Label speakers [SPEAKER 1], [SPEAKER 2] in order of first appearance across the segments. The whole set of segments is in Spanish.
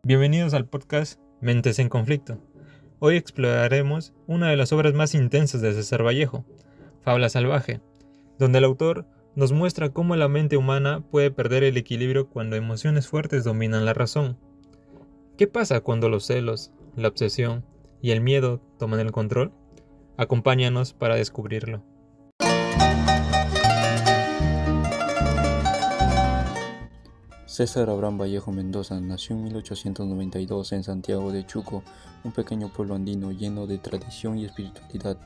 [SPEAKER 1] Bienvenidos al podcast Mentes en Conflicto. Hoy exploraremos una de las obras más intensas de César Vallejo, Fabla Salvaje, donde el autor nos muestra cómo la mente humana puede perder el equilibrio cuando emociones fuertes dominan la razón. ¿Qué pasa cuando los celos, la obsesión y el miedo toman el control? Acompáñanos para descubrirlo.
[SPEAKER 2] César Abraham Vallejo Mendoza nació en 1892 en Santiago de Chuco, un pequeño pueblo andino lleno de tradición y espiritualidad.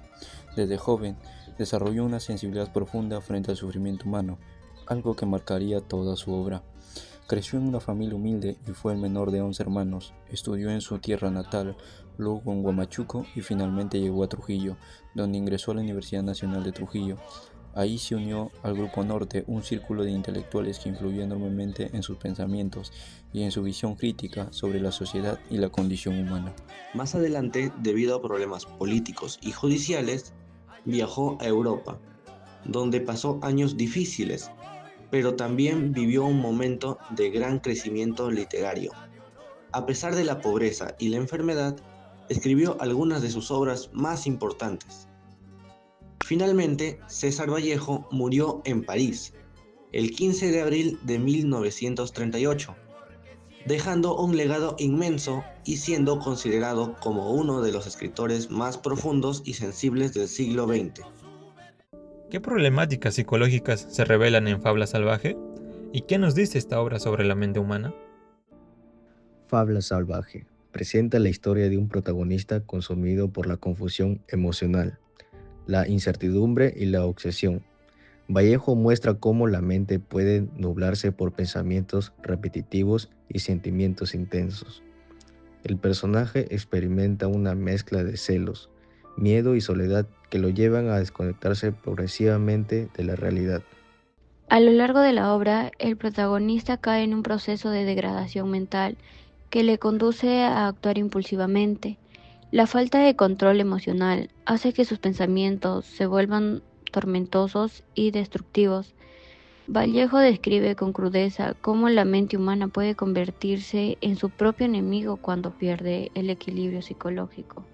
[SPEAKER 2] Desde joven, desarrolló una sensibilidad profunda frente al sufrimiento humano, algo que marcaría toda su obra. Creció en una familia humilde y fue el menor de 11 hermanos. Estudió en su tierra natal, luego en Huamachuco y finalmente llegó a Trujillo, donde ingresó a la Universidad Nacional de Trujillo. Ahí se unió al Grupo Norte, un círculo de intelectuales que influyó enormemente en sus pensamientos y en su visión crítica sobre la sociedad y la condición humana.
[SPEAKER 3] Más adelante, debido a problemas políticos y judiciales, viajó a Europa, donde pasó años difíciles, pero también vivió un momento de gran crecimiento literario. A pesar de la pobreza y la enfermedad, escribió algunas de sus obras más importantes. Finalmente, César Vallejo murió en París, el 15 de abril de 1938, dejando un legado inmenso y siendo considerado como uno de los escritores más profundos y sensibles del siglo XX.
[SPEAKER 1] ¿Qué problemáticas psicológicas se revelan en Fabla Salvaje? ¿Y qué nos dice esta obra sobre la mente humana?
[SPEAKER 4] Fabla Salvaje presenta la historia de un protagonista consumido por la confusión emocional, la incertidumbre y la obsesión. Vallejo muestra cómo la mente puede nublarse por pensamientos repetitivos y sentimientos intensos. El personaje experimenta una mezcla de celos, miedo y soledad que lo llevan a desconectarse progresivamente de la realidad.
[SPEAKER 5] A lo largo de la obra, el protagonista cae en un proceso de degradación mental que le conduce a actuar impulsivamente. La falta de control emocional hace que sus pensamientos se vuelvan tormentosos y destructivos. Vallejo describe con crudeza cómo la mente humana puede convertirse en su propio enemigo cuando pierde el equilibrio psicológico.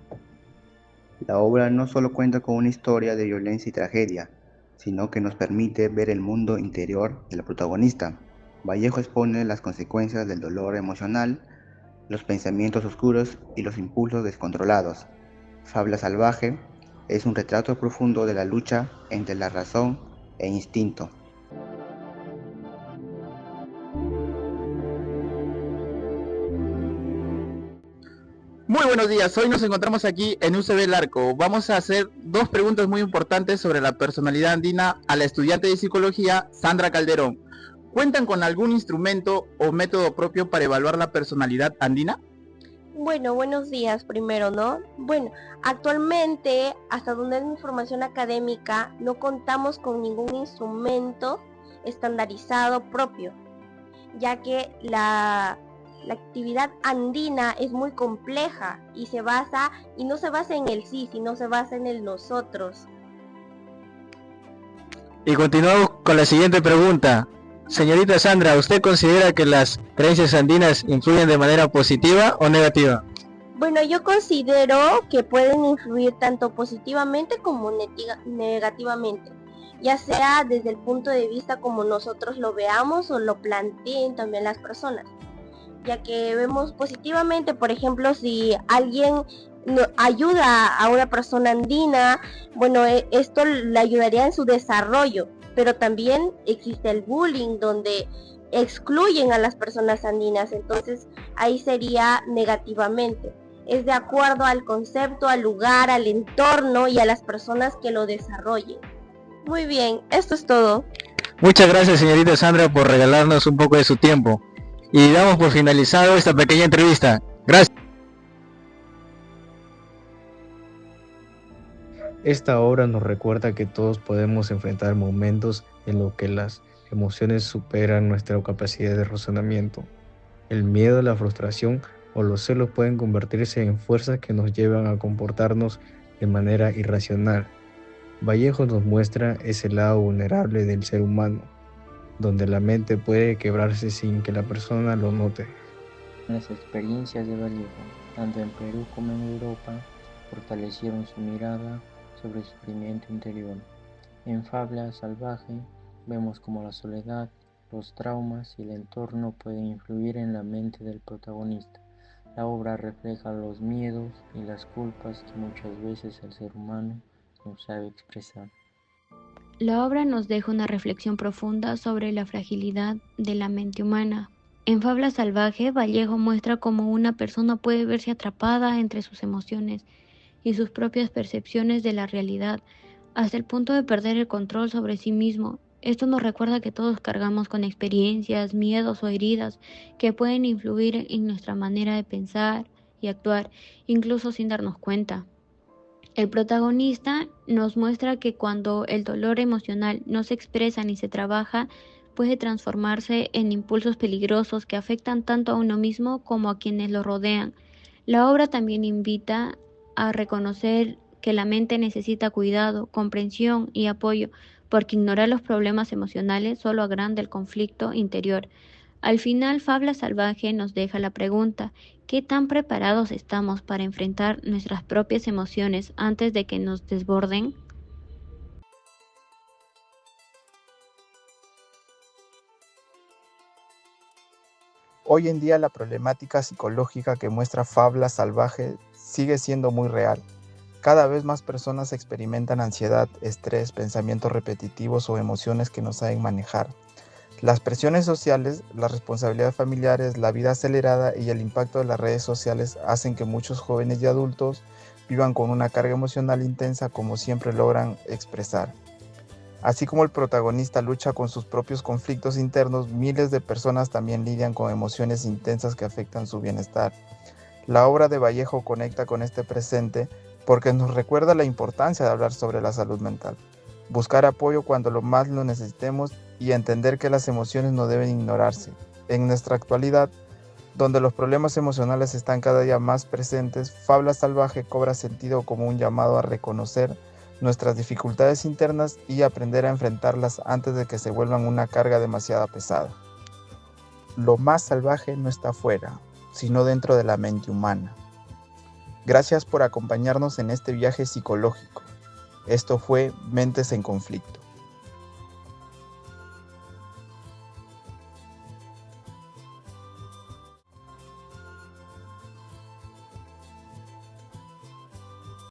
[SPEAKER 6] La obra no solo cuenta con una historia de violencia y tragedia, sino que nos permite ver el mundo interior del protagonista. Vallejo expone las consecuencias del dolor emocional, los pensamientos oscuros y los impulsos descontrolados. Fabla Salvaje es un retrato profundo de la lucha entre la razón e instinto.
[SPEAKER 7] Muy buenos días, hoy nos encontramos aquí en UCB El Arco. Vamos a hacer dos preguntas muy importantes sobre la personalidad andina a la estudiante de psicología Sandra Calderón. ¿Cuentan con algún instrumento o método propio para evaluar la personalidad andina?
[SPEAKER 8] Bueno, buenos días primero, ¿no? Bueno, actualmente, hasta donde es mi información académica, no contamos con ningún instrumento estandarizado propio, ya que la actividad andina es muy compleja y no se basa en el sí, sino se basa en el nosotros.
[SPEAKER 7] Y continuamos con la siguiente pregunta. Señorita Sandra, ¿usted considera que las creencias andinas influyen de manera positiva o negativa?
[SPEAKER 8] Bueno, yo considero que pueden influir tanto positivamente como negativamente, ya sea desde el punto de vista como nosotros lo veamos o lo planteen también las personas, ya que vemos positivamente, por ejemplo, si alguien ayuda a una persona andina, bueno, esto le ayudaría en su desarrollo. Pero también existe el bullying, donde excluyen a las personas andinas, entonces ahí sería negativamente. Es de acuerdo al concepto, al lugar, al entorno y a las personas que lo desarrollen. Muy bien, esto es todo.
[SPEAKER 7] Muchas gracias, señorita Sandra, por regalarnos un poco de su tiempo. Y damos por finalizado esta pequeña entrevista. Gracias.
[SPEAKER 4] Esta obra nos recuerda que todos podemos enfrentar momentos en los que las emociones superan nuestra capacidad de razonamiento. El miedo, la frustración o los celos pueden convertirse en fuerzas que nos llevan a comportarnos de manera irracional. Vallejo nos muestra ese lado vulnerable del ser humano, donde la mente puede quebrarse sin que la persona lo note.
[SPEAKER 2] Las experiencias de Vallejo, tanto en Perú como en Europa, fortalecieron su mirada sobre el sufrimiento interior. En Fabla Salvaje vemos cómo la soledad, los traumas y el entorno pueden influir en la mente del protagonista. La obra refleja los miedos y las culpas que muchas veces el ser humano no sabe expresar.
[SPEAKER 5] La obra nos deja una reflexión profunda sobre la fragilidad de la mente humana. En Fabla Salvaje, Vallejo muestra cómo una persona puede verse atrapada entre sus emociones y sus propias percepciones de la realidad, hasta el punto de perder el control sobre sí mismo. Esto nos recuerda que todos cargamos con experiencias, miedos o heridas que pueden influir en nuestra manera de pensar y actuar, incluso sin darnos cuenta. El protagonista nos muestra que cuando el dolor emocional no se expresa ni se trabaja, puede transformarse en impulsos peligrosos que afectan tanto a uno mismo como a quienes lo rodean. La obra también invita a reconocer que la mente necesita cuidado, comprensión y apoyo, porque ignorar los problemas emocionales solo agranda el conflicto interior. Al final, Fabla Salvaje nos deja la pregunta: ¿qué tan preparados estamos para enfrentar nuestras propias emociones antes de que nos desborden?
[SPEAKER 7] Hoy en día la problemática psicológica que muestra Fabla Salvaje sigue siendo muy real. Cada vez más personas experimentan ansiedad, estrés, pensamientos repetitivos o emociones que no saben manejar. Las presiones sociales, las responsabilidades familiares, la vida acelerada y el impacto de las redes sociales hacen que muchos jóvenes y adultos vivan con una carga emocional intensa como siempre logran expresar. Así como el protagonista lucha con sus propios conflictos internos, miles de personas también lidian con emociones intensas que afectan su bienestar. La obra de Vallejo conecta con este presente porque nos recuerda la importancia de hablar sobre la salud mental, buscar apoyo cuando lo más lo necesitemos y entender que las emociones no deben ignorarse. En nuestra actualidad, donde los problemas emocionales están cada día más presentes, Fabla Salvaje cobra sentido como un llamado a reconocer nuestras dificultades internas y aprender a enfrentarlas antes de que se vuelvan una carga demasiado pesada. Lo más salvaje no está afuera, sino dentro de la mente humana. Gracias por acompañarnos en este viaje psicológico. Esto fue Mentes en Conflicto.